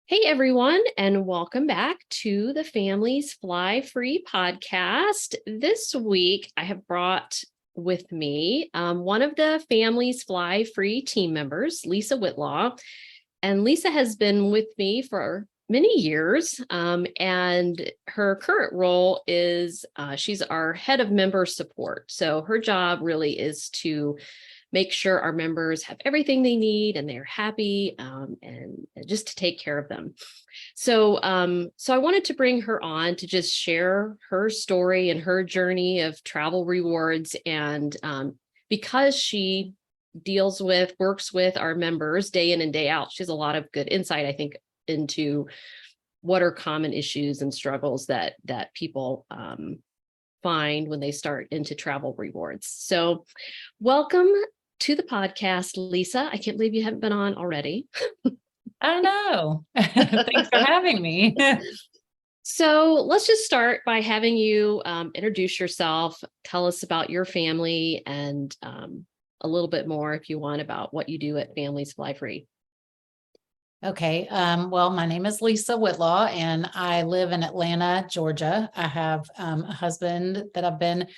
Hey everyone, and welcome back to the Family's Flyfree podcast. This week, I have brought with me one of the Family's Flyfree team members, Lisa Whitlaw. And Lisa has been with me for many years, and her current role is she's our head of member support. So her job really is to make sure our members have everything they need and they're happy, and just to take care of them. So I wanted to bring her on to just share her story and her journey of travel rewards. And because she works with our members day in and day out, she has a lot of good insight, I think, into what are common issues and struggles that people find when they start into travel rewards. So welcome to the podcast, Lisa. I can't believe you haven't been on already. I know. Thanks for having me. So let's just start by having you introduce yourself, tell us about your family, and a little bit more, if you want, about what you do at Families Flyfree. Okay. Well, my name is Lisa Whitlaw, and I live in Atlanta, Georgia. I have a husband that I've been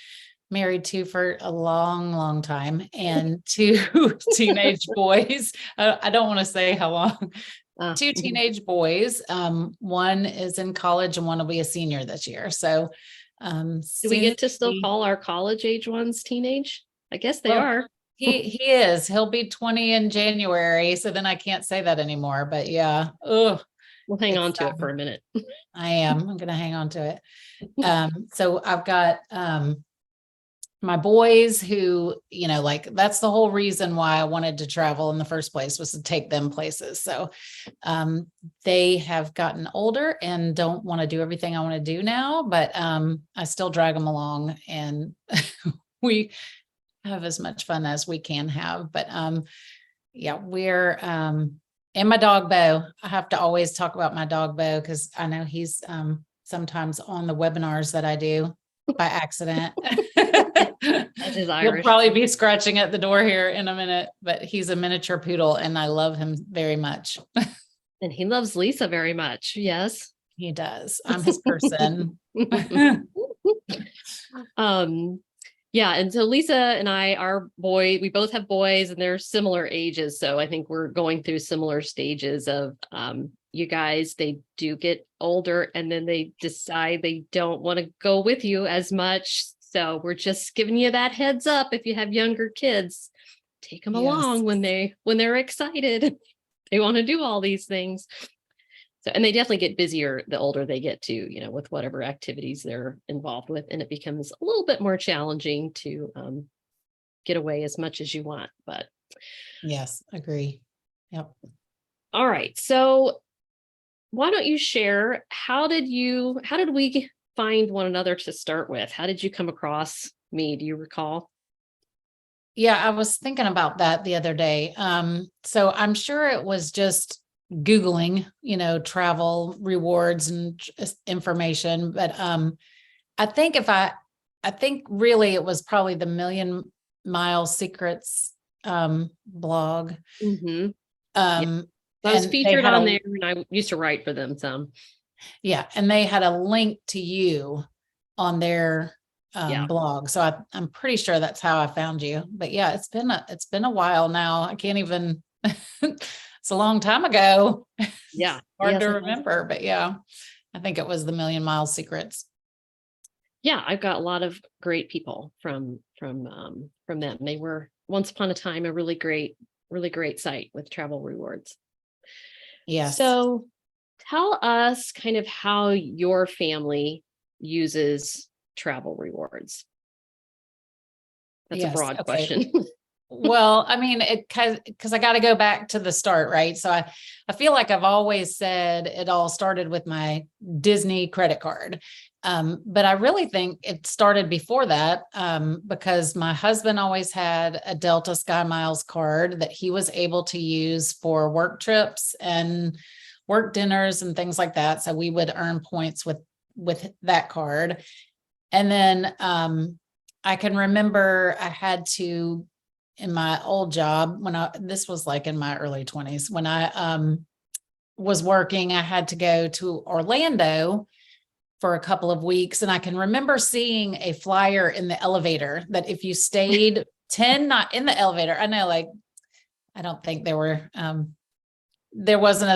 married to for a long, long time, and two teenage boys. I don't want to say how long. Two teenage boys. One is in college and one will be a senior this year. So do we get to still call our college age ones teenage? I guess they are. He is. He'll be 20 in January. So then I can't say that anymore. But yeah. We'll hang on to it for a minute. I'm going to hang on to it. So I've got my boys who, that's the whole reason why I wanted to travel in the first place, was to take them places. So they have gotten older and don't want to do everything I want to do now, but I still drag them along, and we have as much fun as we can have. But we're and my dog Bo. I have to always talk about my dog Bo, because I know he's sometimes on the webinars that I do by accident. He'll probably be scratching at the door here in a minute, but he's a miniature poodle and I love him very much. And he loves Lisa very much. Yes, he does. I'm his person. Yeah. And so Lisa and I, we both have boys, and they're similar ages. So I think we're going through similar stages of, you guys, they do get older and then they decide they don't want to go with you as much. So we're just giving you that heads up. If you have younger kids, take them along when they're excited. They want to do all these things. So, and they definitely get busier the older they get to, with whatever activities they're involved with. And it becomes a little bit more challenging to get away as much as you want. But yes, agree. Yep. All right. So why don't you share, how did we find one another to start with? How did you come across me? Do you recall? Yeah, I was thinking about that the other day. So I'm sure it was just Googling, travel rewards and information. But I think really it was probably the Million Mile Secrets blog. Mm-hmm. I was featured on there, and I used to write for them some. Yeah. And they had a link to you on their blog. So I'm pretty sure that's how I found you. But yeah, it's been a while now. I can't even, it's a long time ago. Yeah. Hard to remember, but yeah, I think it was the Million Mile Secrets. Yeah. I've got a lot of great people from them. They were once upon a time a really great site with travel rewards. Yes. So tell us kind of how your family uses travel rewards. That's a broad question. Well, I mean, because I got to go back to the start, right? So I feel like I've always said it all started with my Disney credit card. But I really think it started before that, because my husband always had a Delta Sky Miles card that he was able to use for work trips and work dinners and things like that. So we would earn points with that card. And then I can remember I had to, in my old job, this was like in my early 20s, when I was working, I had to go to Orlando for a couple of weeks. And I can remember seeing a flyer in the elevator that if you stayed 10, not in the elevator, I know, like, I don't think there wasn't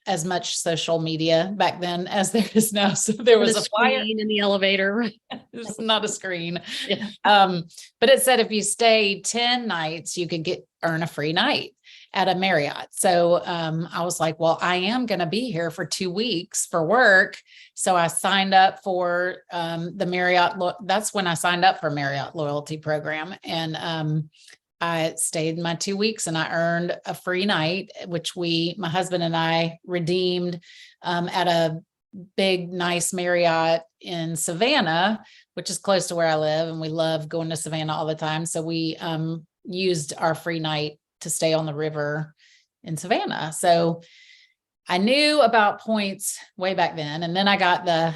as much social media back then as there is now. So there was a flyer screen in the elevator, right? It's not a screen. Yeah. But it said if you stay 10 nights, you could earn a free night at a Marriott. So I was like, well, I am going to be here for 2 weeks for work. So I signed up for the Marriott. That's when I signed up for Marriott loyalty program. And I stayed my 2 weeks and I earned a free night, which my husband and I redeemed at a big, nice Marriott in Savannah, which is close to where I live. And we love going to Savannah all the time. So we used our free night to stay on the river in Savannah. So I knew about points way back then. And then I got the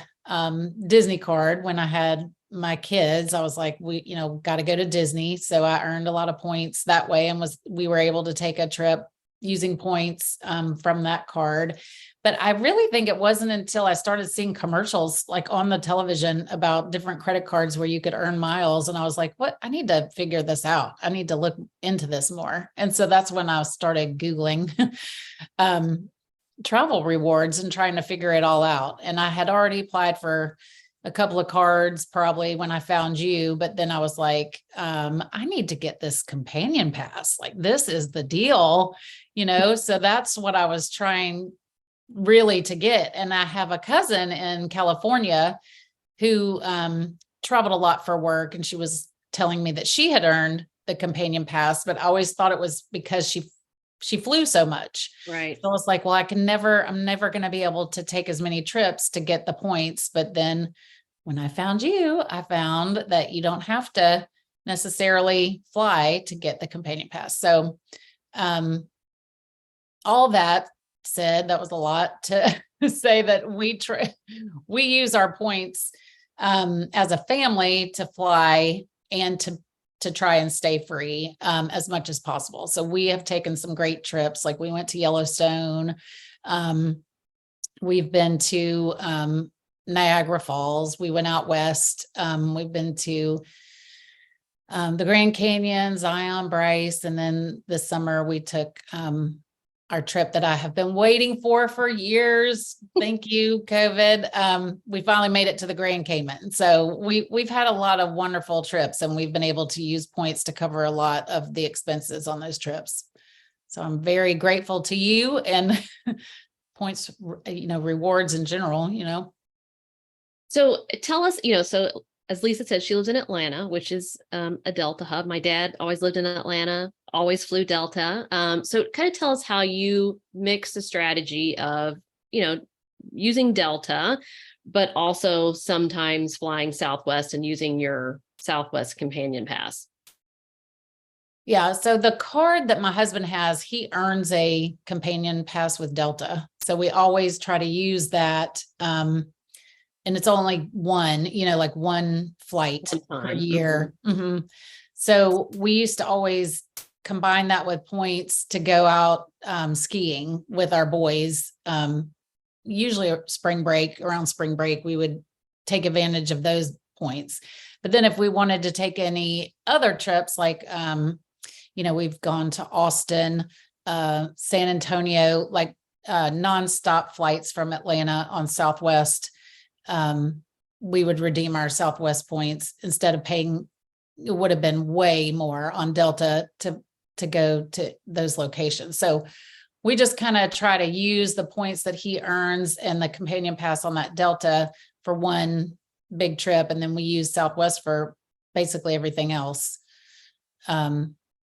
Disney card when I had my kids. I was like, we got to go to Disney. So I earned a lot of points that way, and we were able to take a trip using points from that card. But I really think it wasn't until I started seeing commercials like on the television about different credit cards where you could earn miles. And I was like, what? I need to figure this out. I need to look into this more. And so that's when I started Googling travel rewards and trying to figure it all out. And I had already applied for a couple of cards probably when I found you, but then I was like, I need to get this companion pass. Like, this is the deal, so that's what I was trying really to get. And I have a cousin in California who traveled a lot for work. And she was telling me that she had earned the companion pass, but I always thought it was because she flew so much. Right. So I was like, well, I'm never going to be able to take as many trips to get the points. But then when I found you, I found that you don't have to necessarily fly to get the companion pass. So all that said, that was a lot to say that we use our points as a family to fly and to try and stay free as much as possible. So we have taken some great trips. Like, we went to Yellowstone. We've been to Niagara Falls. We went out west. We've been to the Grand Canyon, Zion, Bryce. And then this summer we took our trip that I have been waiting for years. Thank you, COVID. We finally made it to the Grand Cayman. So we've had a lot of wonderful trips, and we've been able to use points to cover a lot of the expenses on those trips. So I'm very grateful to you and points, rewards in general, So tell us, so as Lisa said, she lives in Atlanta, which is a Delta hub. My dad always lived in Atlanta, always flew Delta. So kind of tell us how you mix the strategy of, using Delta, but also sometimes flying Southwest and using your Southwest companion pass. Yeah. So the card that my husband has, he earns a companion pass with Delta. So we always try to use that. And it's only one, like one flight per year. Mm-hmm. So we used to always combine that with points to go out skiing with our boys. Usually around spring break, we would take advantage of those points. But then if we wanted to take any other trips, like, we've gone to Austin, San Antonio, like nonstop flights from Atlanta on Southwest. We would redeem our Southwest points instead of paying. It would have been way more on Delta to go to those locations. So we just kind of try to use the points that he earns and the companion pass on that Delta for one big trip. And then we use Southwest for basically everything else.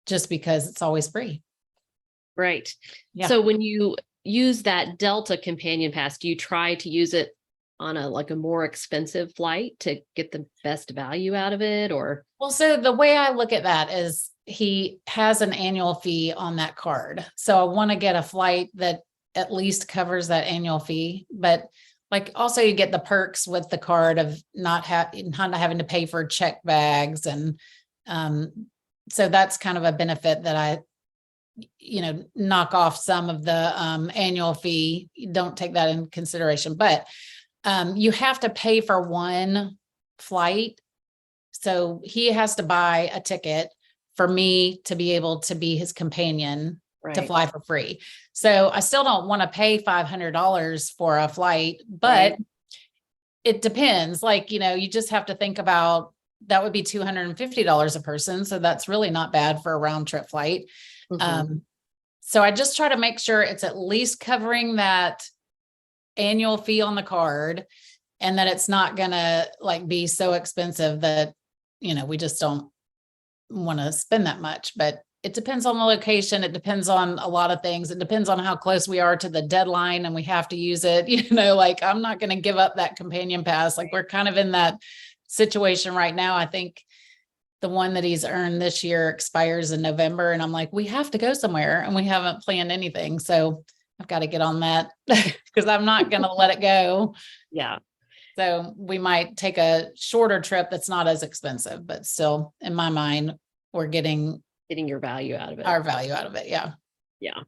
Just because it's always free. Right. Yeah. So when you use that Delta companion pass, do you try to use it on a more expensive flight to get the best value out of it? Or? Well, so the way I look at that is he has an annual fee on that card. So I want to get a flight that at least covers that annual fee, but like also you get the perks with the card of not having to pay for check bags. And so that's kind of a benefit that knock off some of the annual fee. Don't take that in consideration, but you have to pay for one flight. So he has to buy a ticket for me to be able to be his companion to Right. fly for free. So I still don't want to pay $500 for a flight, but Right. it depends. Like, you just have to think about that would be $250 a person. So that's really not bad for a round trip flight. Mhm. So I just try to make sure it's at least covering that annual fee on the card, and that it's not gonna like be so expensive that, we just don't want to spend that much. But it depends on the location. It depends on a lot of things. It depends on how close we are to the deadline and we have to use it. Like I'm not going to give up that companion pass. Like we're kind of in that situation right now. I think the one that he's earned this year expires in November. And I'm like, we have to go somewhere and we haven't planned anything. So I've got to get on that because I'm not going to let it go. Yeah. So we might take a shorter trip that's not as expensive, but still in my mind, we're getting Your value out of it. our value out of it. Yeah. Yeah.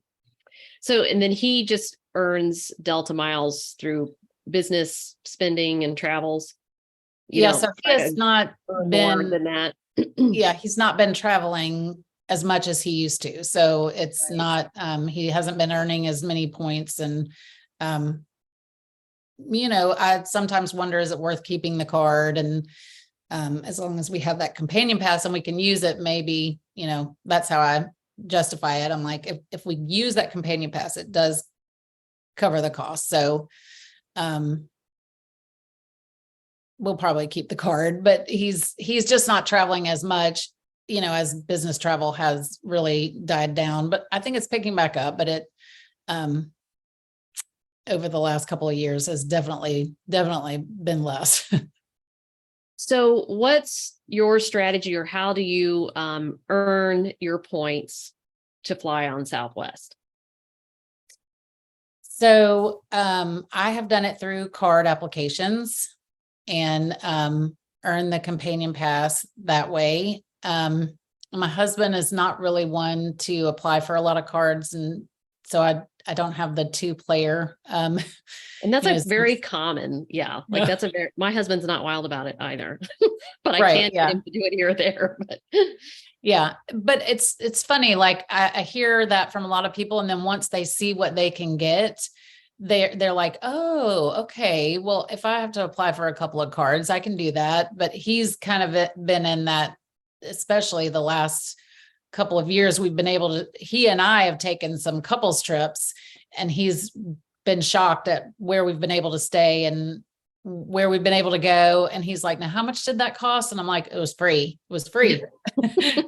So, and then he just earns Delta miles through business spending and travels. Yeah. So he try has to not earn more been, than that. yeah, he's not been traveling as much as he used to. So it's Right. not, he hasn't been earning as many points. And, I sometimes wonder, is it worth keeping the card? And as long as we have that companion pass and we can use it, maybe, that's how I justify it. I'm like, if we use that companion pass, it does cover the cost. So we'll probably keep the card, but he's just not traveling as much, as business travel has really died down. But I think it's picking back up, but it over the last couple of years has definitely been less. So what's your strategy, or how do you earn your points to fly on Southwest? So I have done it through card applications and earn the companion pass that way. My husband is not really one to apply for a lot of cards, and so I don't have the 2-player. And that's you know, very common. Yeah. Like Yeah. that's my husband's not wild about it either, but I Right. can't get Yeah. him to do it here or there. But Yeah. But it's funny. Like I hear that from a lot of people. And then once they see what they can get, they're like, oh, okay, well, if I have to apply for a couple of cards, I can do that. But he's kind of been in that, especially the last couple of years, he and I have taken some couples trips, and he's been shocked at where we've been able to stay and where we've been able to go. And he's like, now, how much did that cost? And I'm like, it was free. It was free.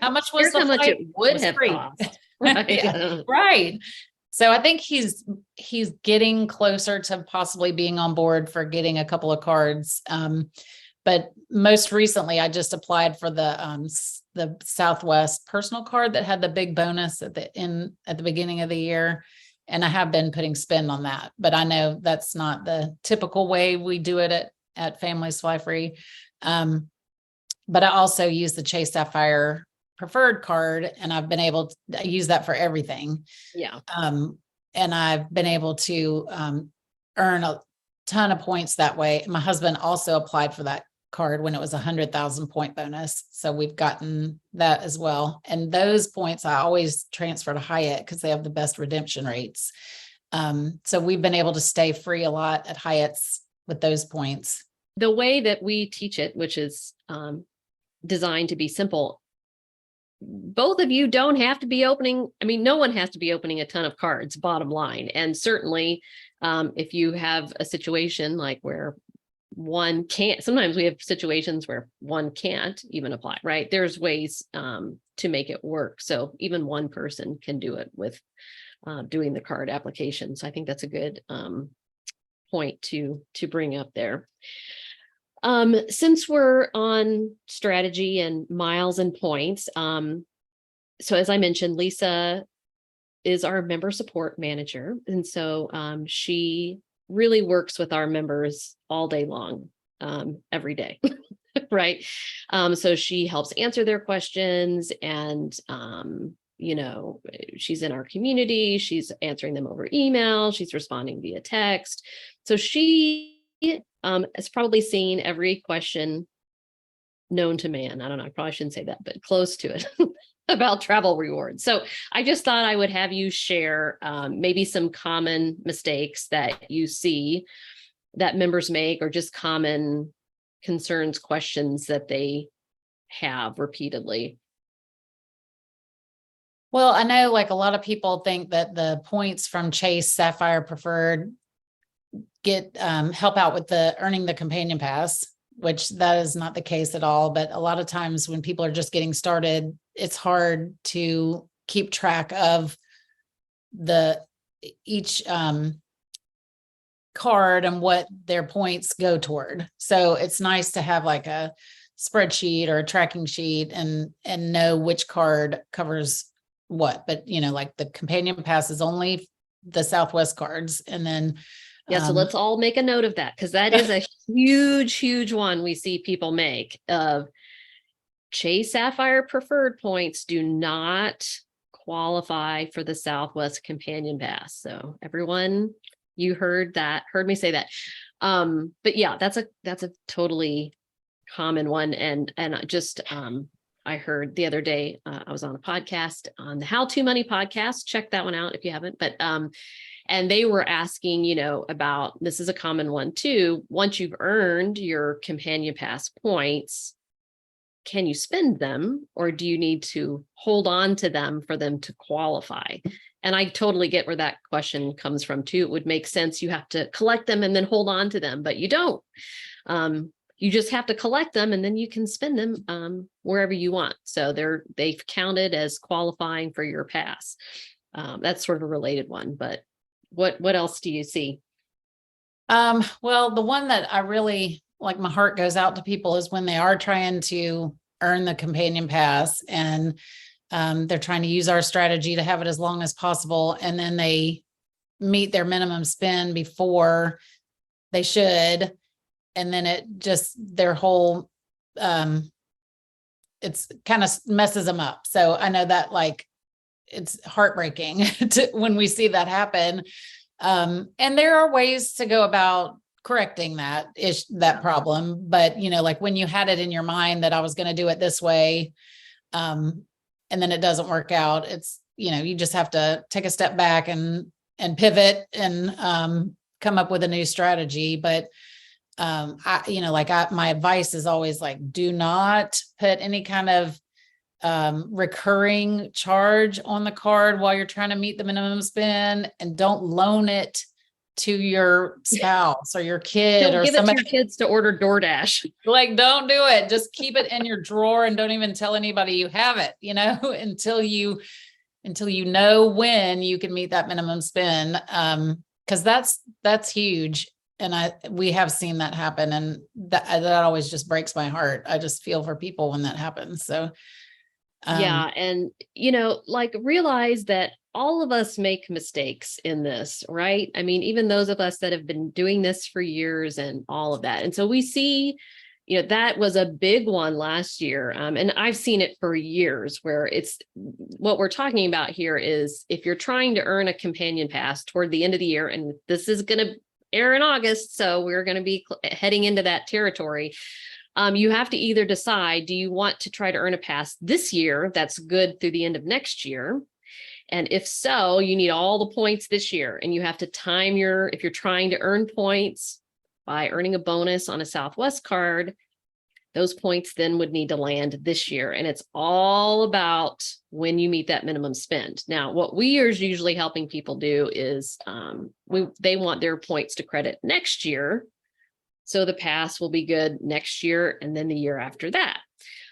How much was here's the how much flight? it would was have free. cost. Right. Yeah, right. So I think he's getting closer to possibly being on board for getting a couple of cards. But most recently, I just applied for the Southwest personal card that had the big bonus at the beginning of the year. And I have been putting spend on that, but I know that's not the typical way we do it at Families Fly Free. But I also use the Chase Sapphire preferred card, and I've been able to use that for everything. Yeah. And I've been able to earn a ton of points that way. My husband also applied for that card when it was 100,000 point bonus. So we've gotten that as well. And those points I always transfer to Hyatt because they have the best redemption rates. So we've been able to stay free a lot at Hyatt's with those points. The way that we teach it, which is designed to be simple, both of you don't have to be opening. I mean, no one has to be opening a ton of cards, bottom line. And certainly if you have a situation like where one can't, sometimes we have situations where one can't even apply, right? There's ways to make it work. So even one person can do it with doing the card application. So I think that's a good point to bring up there. Since we're on strategy and miles and points, so as I mentioned, Lisa is our member support manager. And so she really works with our members all day long, every day, right? So she helps answer their questions and she's in our community, she's answering them over email, she's responding via text. So she has probably seen every question known to man. I don't know, I probably shouldn't say that, but close to it about travel rewards. So I just thought I would have you share maybe some common mistakes that you see that members make, or just common concerns, questions that they have repeatedly. Well, I know like a lot of people think that the points from Chase Sapphire Preferred get help out with the earning the companion pass, which that is not the case at all. But a lot of times when people are just getting started, it's hard to keep track of each card and what their points go toward. So it's nice to have like a spreadsheet or a tracking sheet and know which card covers what. But like the companion pass is only the Southwest cards. And then so let's all make a note of that, because that is a huge one we see people make of Chase Sapphire Preferred points do not qualify for the Southwest Companion Pass. So everyone, you heard me say that. But yeah, that's a totally common one. And just I heard the other day, I was on a podcast, on the How to Money podcast. Check that one out if you haven't. But and they were asking, about, this is a common one too. Once you've earned your companion pass points, can you spend them, or do you need to hold on to them for them to qualify? And I totally get where that question comes from too. It would make sense. You have to collect them and then hold on to them, but you don't. You just have to collect them and then you can spend them wherever you want. So they've counted as qualifying for your pass. That's sort of a related one, but what else do you see? Well, the one that I really like, my heart goes out to people, is when they are trying to earn the companion pass and they're trying to use our strategy to have it as long as possible. And then they meet their minimum spend before they should. And then it just, their whole, it's kind of messes them up. So I know that like, it's heartbreaking when we see that happen. And there are ways to go about correcting that problem. But, like when you had it in your mind that I was going to do it this way, and then it doesn't work out, it's, you just have to take a step back and pivot and come up with a new strategy. But my advice is always like, do not put any kind of recurring charge on the card while you're trying to meet the minimum spend, and don't loan it to your spouse or your kid. Don't or give somebody. It to your kids to order DoorDash. Like, don't do it. Just keep it in your drawer and don't even tell anybody you have it, until you know when you can meet that minimum spend. Cause that's huge. And we have seen that happen. And that always just breaks my heart. I just feel for people when that happens. So yeah. And, realize that all of us make mistakes in this, right? I mean, even those of us that have been doing this for years and all of that. And so we see, that was a big one last year. And I've seen it for years, where it's what we're talking about here is, if you're trying to earn a companion pass toward the end of the year, and this is going to air in August, so we're going to be heading into that territory. You have to either decide, do you want to try to earn a pass this year that's good through the end of next year? And if so, you need all the points this year, and you have to time if you're trying to earn points by earning a bonus on a Southwest card, those points then would need to land this year. And it's all about when you meet that minimum spend. Now, what we are usually helping people do is they want their points to credit next year. So the pass will be good next year and then the year after that.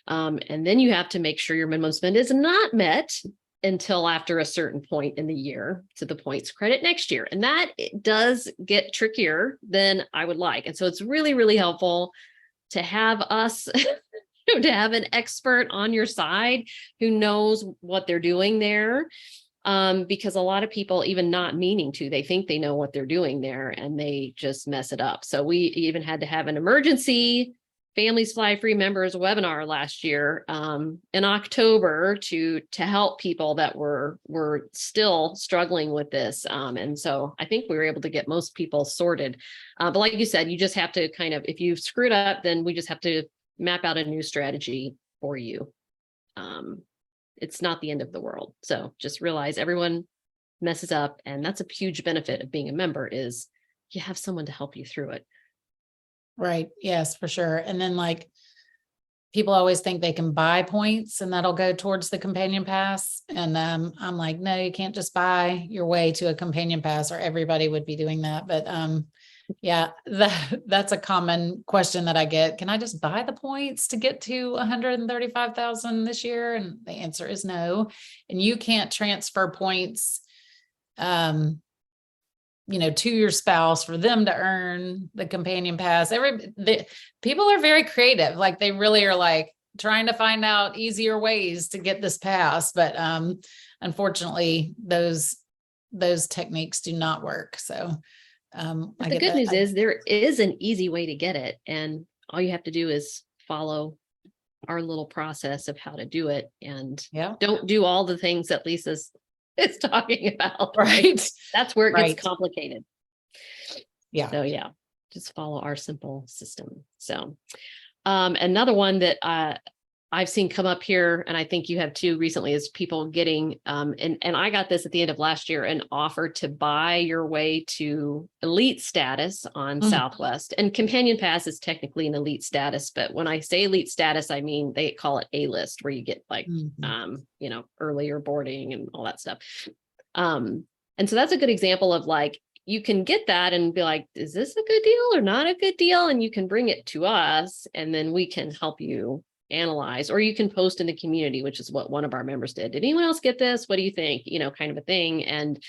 And then you have to make sure your minimum spend is not met until after a certain point in the year. So the points credit next year. And that does get trickier than I would like. And so it's really, really helpful to have us, to have an expert on your side who knows what they're doing there. Because a lot of people, even not meaning to, they think they know what they're doing there and they just mess it up. So we even had to have an emergency Families Fly Free members webinar last year in October to help people that were still struggling with this. And so I think we were able to get most people sorted. But like you said, you just have to kind of, if you've screwed up, then we just have to map out a new strategy for you. It's not the end of the world. So just realize everyone messes up, and that's a huge benefit of being a member is you have someone to help you through it. Right. Yes, for sure. And then like people always think they can buy points and that'll go towards the companion pass. And I'm like, no, you can't just buy your way to a companion pass, or everybody would be doing that. But yeah, that's a common question that I get. Can I just buy the points to get to 135,000 this year? And the answer is no. And you can't transfer points to your spouse for them to earn the companion pass. People are very creative. Like they really are like trying to find out easier ways to get this pass. But unfortunately, those techniques do not work. So but the good news is there is an easy way to get it. And all you have to do is follow our little process of how to do it. And don't do all the things that Lisa's is talking about. Right. That's where it gets complicated. Yeah. So yeah, just follow our simple system. So another one that I've seen come up here, and I think you have too recently, is people getting and I got this at the end of last year, an offer to buy your way to elite status on Southwest. And companion pass is technically an elite status, but when I say elite status, I mean they call it A-list, where you get like earlier boarding and all that stuff. And so that's a good example of like, you can get that and be like, is this a good deal or not a good deal? And you can bring it to us and then we can help you analyze, or you can post in the community, which is what one of our members did. Did anyone else get this? What do you think? Kind of a thing. And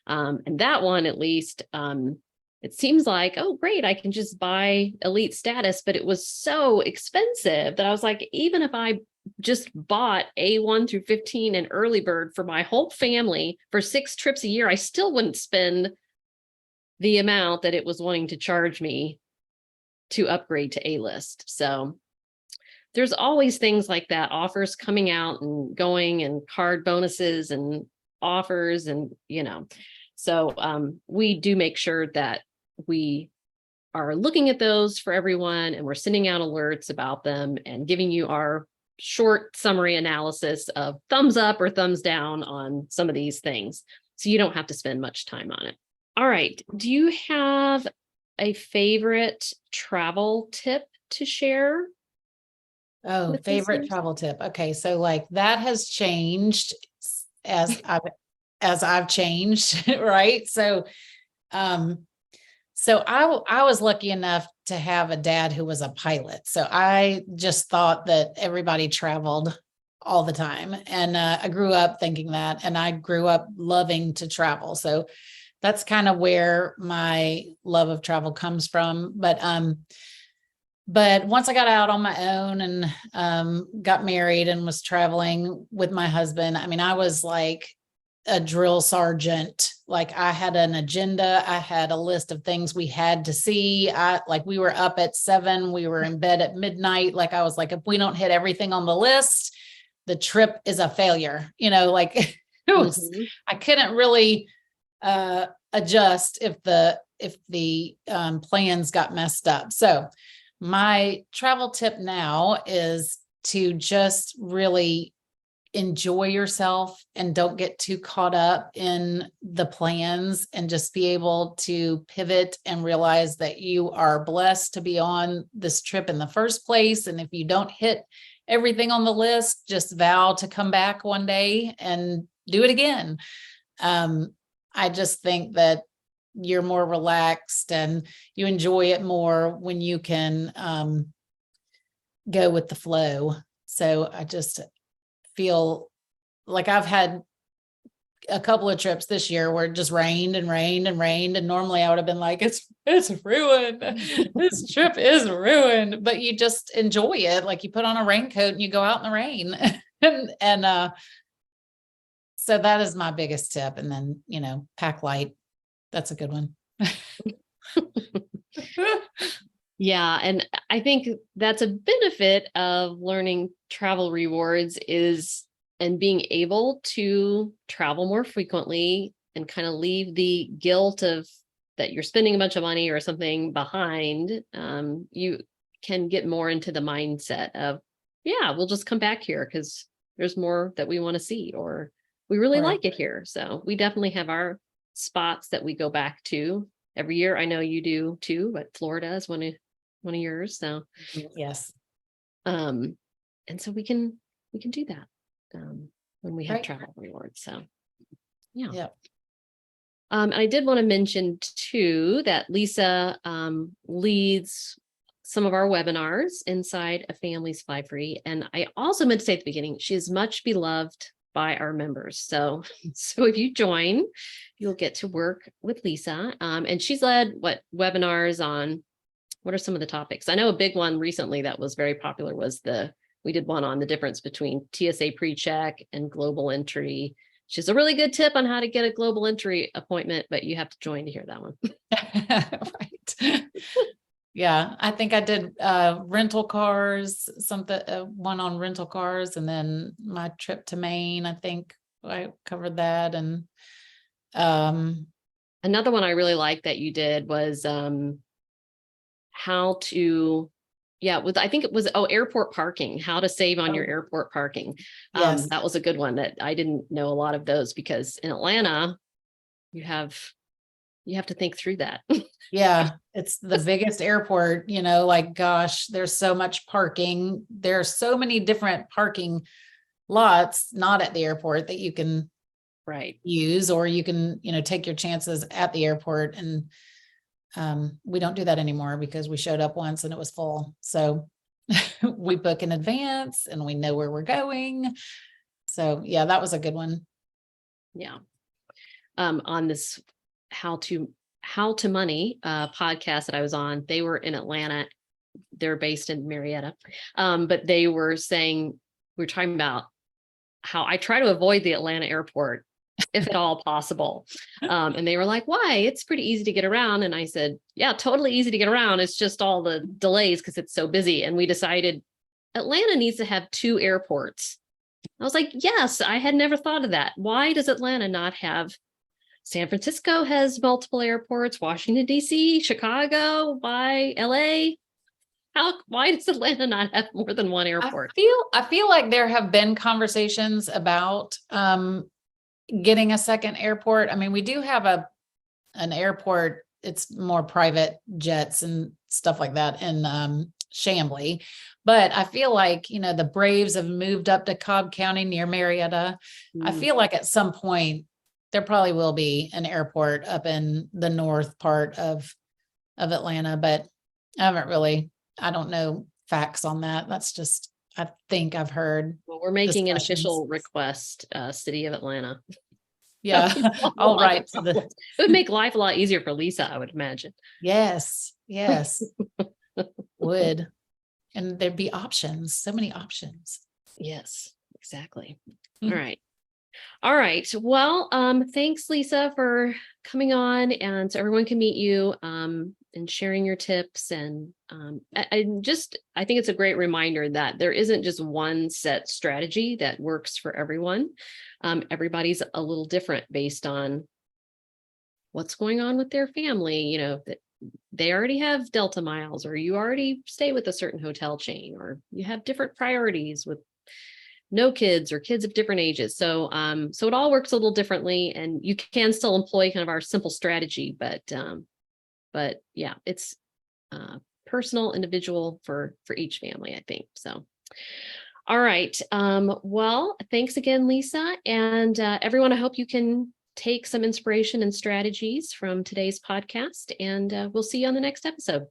that one, at least, it seems like, oh, great, I can just buy elite status, but it was so expensive that I was like, even if I just bought A1 through 15 and early bird for my whole family for 6 trips a year, I still wouldn't spend the amount that it was wanting to charge me to upgrade to A-list. So there's always things like that, offers coming out and going, and card bonuses and offers, and so we do make sure that we are looking at those for everyone, and we're sending out alerts about them and giving you our short summary analysis of thumbs up or thumbs down on some of these things, so you don't have to spend much time on it. All right. Do you have a favorite travel tip to share? Oh, favorite travel tip. Okay. So like that has changed as I've changed, right? So I was lucky enough to have a dad who was a pilot. So I just thought that everybody traveled all the time. And I grew up thinking that, and I grew up loving to travel. So that's kind of where my love of travel comes from. But once I got out on my own and got married and was traveling with my husband, I mean, I was like a drill sergeant. Like I had an agenda. I had a list of things we had to see. We were up at 7, we were in bed at midnight. Like I was like, if we don't hit everything on the list, the trip is a failure. It was, I couldn't really adjust if the plans got messed up. So my travel tip now is to just really enjoy yourself and don't get too caught up in the plans, and just be able to pivot and realize that you are blessed to be on this trip in the first place. And if you don't hit everything on the list, just vow to come back one day and do it again. I just think that you're more relaxed and you enjoy it more when you can go with the flow. So I just feel like I've had a couple of trips this year where it just rained and rained and rained. And normally I would have been like, it's ruined. This trip is ruined, but you just enjoy it. Like you put on a raincoat and you go out in the rain. and so that is my biggest tip. And then, pack light. That's a good one. Yeah. And I think that's a benefit of learning travel rewards is and being able to travel more frequently and kind of leave the guilt of that you're spending a bunch of money or something behind. You can get more into the mindset of, yeah, we'll just come back here because there's more that we want to see, or we really Right. like it here. So we definitely have our spots that we go back to every year. I know you do too, but Florida is one of yours. So, Yes. um, and so we can do that, when we have Right. travel rewards. So, yeah. Yep. And I did want to mention too that Lisa, leads some of our webinars inside a Family's Fly Free. And I also meant to say at the beginning, she is much beloved by our members. So, so if you join, you'll get to work with Lisa. And she's led webinars on what are some of the topics? I know a big one recently that was very popular was we did one on the difference between TSA pre-check and global entry. She's a really good tip on how to get a global entry appointment, but you have to join to hear that one. Right. Yeah, I think I did rental cars, something one on rental cars, and then my trip to Maine. I think I covered that, and Another one I really liked that you did was how to, I think it was, airport parking, how to save on your airport parking. yes, That was a good one that I didn't know a lot of those because in Atlanta, you have to think through that. yeah, it's the biggest airport. Like gosh, there's so much parking. There are so many different parking lots not at the airport that you can Right. use, or you can take your chances at the airport. And we don't do that anymore because we showed up once and it was full. So we book in advance and we know where we're going. So yeah, that was a good one. Yeah. On this how to money podcast that I was on, they were in Atlanta. They're based in Marietta. But they were saying, we're talking about how I try to avoid the Atlanta airport if at all possible. And they were like, why? It's pretty easy to get around. And I said, yeah, totally easy to get around. It's just all the delays because it's so busy. And we decided Atlanta needs to have 2 airports. I was like, yes, I had never thought of that. Why does Atlanta not have? San Francisco has multiple airports, Washington, D.C., Chicago, why LA? Why does Atlanta not have more than one airport? I feel like there have been conversations about getting a second airport. I mean, we do have an airport. It's more private jets and stuff like that in Chamblee. But I feel like, the Braves have moved up to Cobb County near Marietta. I feel like at some point there probably will be an airport up in the north part of Atlanta, but I don't know facts on that. That's just, I think I've heard. Well, we're making an discussions. official request, City of Atlanta. Yeah. All right. It would make life a lot easier for Lisa, I would imagine. Yes. Would. And there'd be options, so many options. Yes, exactly. All right. All right. Well, thanks, Lisa, for coming on, and so everyone can meet you and sharing your tips. And I think it's a great reminder that there isn't just one set strategy that works for everyone. Everybody's a little different based on what's going on with their family. That they already have Delta miles, or you already stay with a certain hotel chain, or you have different priorities with no kids or kids of different ages. So it all works a little differently, and you can still employ kind of our simple strategy, but yeah, it's personal, individual for each family, I think. So, all right. Well, thanks again, Lisa, and everyone. I hope you can take some inspiration and strategies from today's podcast, and we'll see you on the next episode.